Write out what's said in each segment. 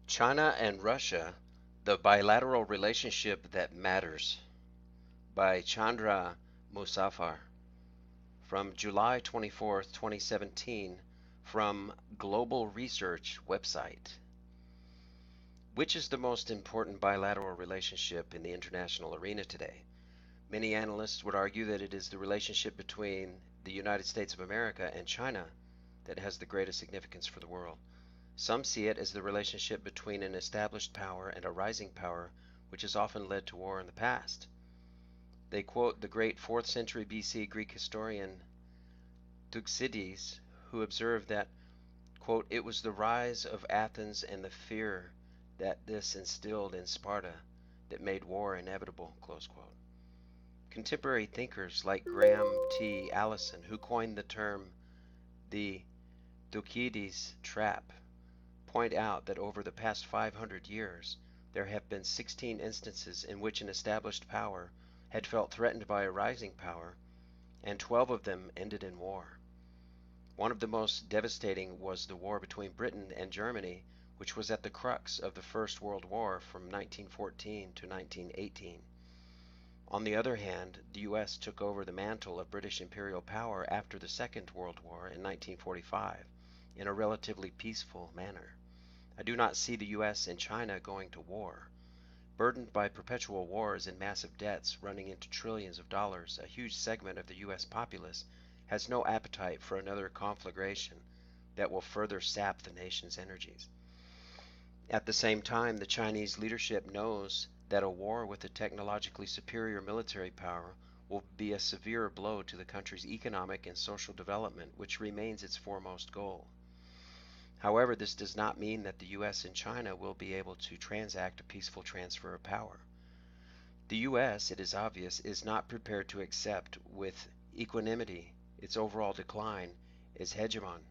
China and Russia, the bilateral relationship that matters, by Chandra Muzaffar, from July 24th, 2017, from Global Research website. Which is the most important bilateral relationship in the international arena today? Many analysts would argue that it is the relationship between the United States of America and China that has the greatest significance for the world. Some see it as the relationship between an established power and a rising power, which has often led to war in the past. They quote the great 4th century BC Greek historian Thucydides, who observed that, quote, "It was the rise of Athens and the fear that this instilled in Sparta that made war inevitable," close quote. Contemporary thinkers like Graham T. Allison, who coined the term the Thucydides trap, point out that over the past 500 years, there have been 16 instances in which an established power had felt threatened by a rising power, and 12 of them ended in war. One of the most devastating was the war between Britain and Germany, which was at the crux of the First World War from 1914 to 1918. On the other hand, the US took over the mantle of British imperial power after the Second World War in 1945 in a relatively peaceful manner. I do not see the US and China going to war. Burdened by perpetual wars and massive debts running into trillions of dollars, a huge segment of the US populace has no appetite for another conflagration that will further sap the nation's energies. At the same time, the Chinese leadership knows that a war with a technologically superior military power will be a severe blow to the country's economic and social development, which remains its foremost goal. However, this does not mean that the US and China will be able to transact a peaceful transfer of power. The US, it is obvious, is not prepared to accept with equanimity its overall decline as hegemon.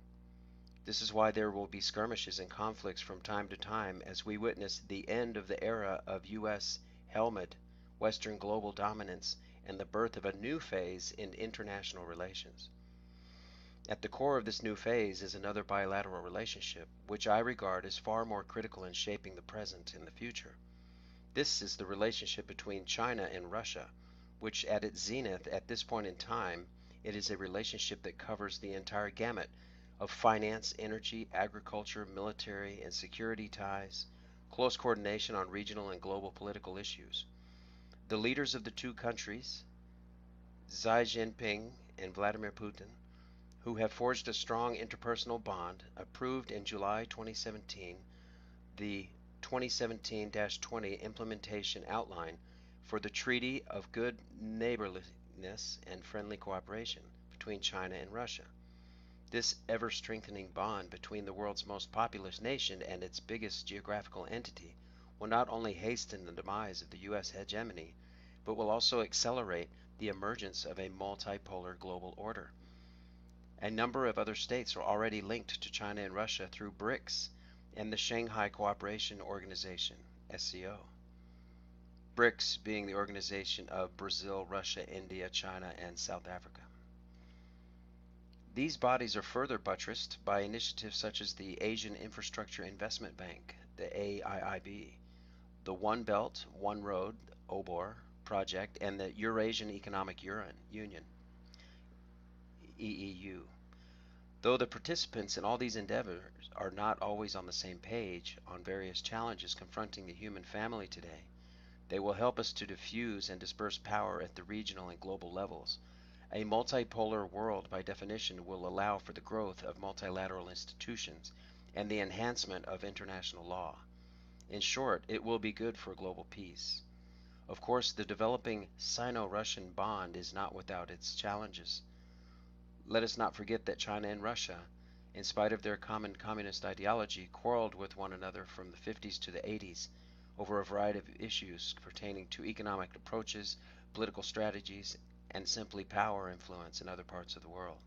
This is why there will be skirmishes and conflicts from time to time as we witness the end of the era of US helmet, Western global dominance, and the birth of a new phase in international relations. At the core of this new phase is another bilateral relationship, which I regard as far more critical in shaping the present and the future. This is the relationship between China and Russia, which at its zenith at this point in time, it is a relationship that covers the entire gamut of finance, energy, agriculture, military, and security ties, close coordination on regional and global political issues. The leaders of the two countries, Xi Jinping and Vladimir Putin, who have forged a strong interpersonal bond, approved in July 2017 the 2017-20 implementation outline for the Treaty of Good Neighborliness and Friendly Cooperation between China and Russia. This ever-strengthening bond between the world's most populous nation and its biggest geographical entity will not only hasten the demise of the U.S. hegemony, but will also accelerate the emergence of a multipolar global order. A number of other states are already linked to China and Russia through BRICS and the Shanghai Cooperation Organization, SCO. BRICS being the organization of Brazil, Russia, India, China, and South Africa. These bodies are further buttressed by initiatives such as the Asian Infrastructure Investment Bank, the AIIB, the One Belt, One Road, OBOR, project, and the Eurasian Economic Union, EEU. Though the participants in all these endeavors are not always on the same page on various challenges confronting the human family today, they will help us to diffuse and disperse power at the regional and global levels. A multipolar world, by definition, will allow for the growth of multilateral institutions and the enhancement of international law. In short, it will be good for global peace. Of course, the developing Sino-Russian bond is not without its challenges. Let us not forget that China and Russia, in spite of their common communist ideology, quarreled with one another from the 50s to the 80s over a variety of issues pertaining to economic approaches, political strategies, and simply power influence in other parts of the world.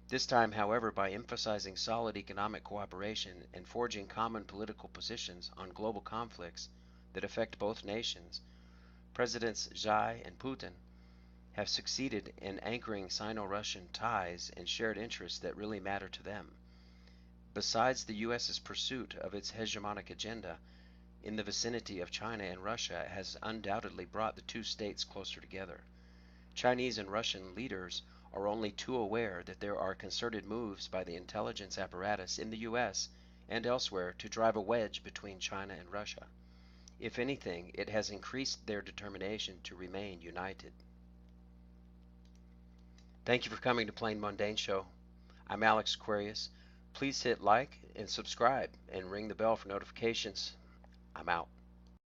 This time, however, by emphasizing solid economic cooperation and forging common political positions on global conflicts that affect both nations, Presidents Xi and Putin have succeeded in anchoring Sino-Russian ties and shared interests that really matter to them. Besides the US's pursuit of its hegemonic agenda in the vicinity of China and Russia has undoubtedly brought the two states closer together. Chinese and Russian leaders are only too aware that there are concerted moves by the intelligence apparatus in the US and elsewhere to drive a wedge between China and Russia. If anything, it has increased their determination to remain united. Thank you for coming to Plain Mundane Show. I'm Alex Aquarius. Please hit like and subscribe and ring the bell for notifications. I'm out.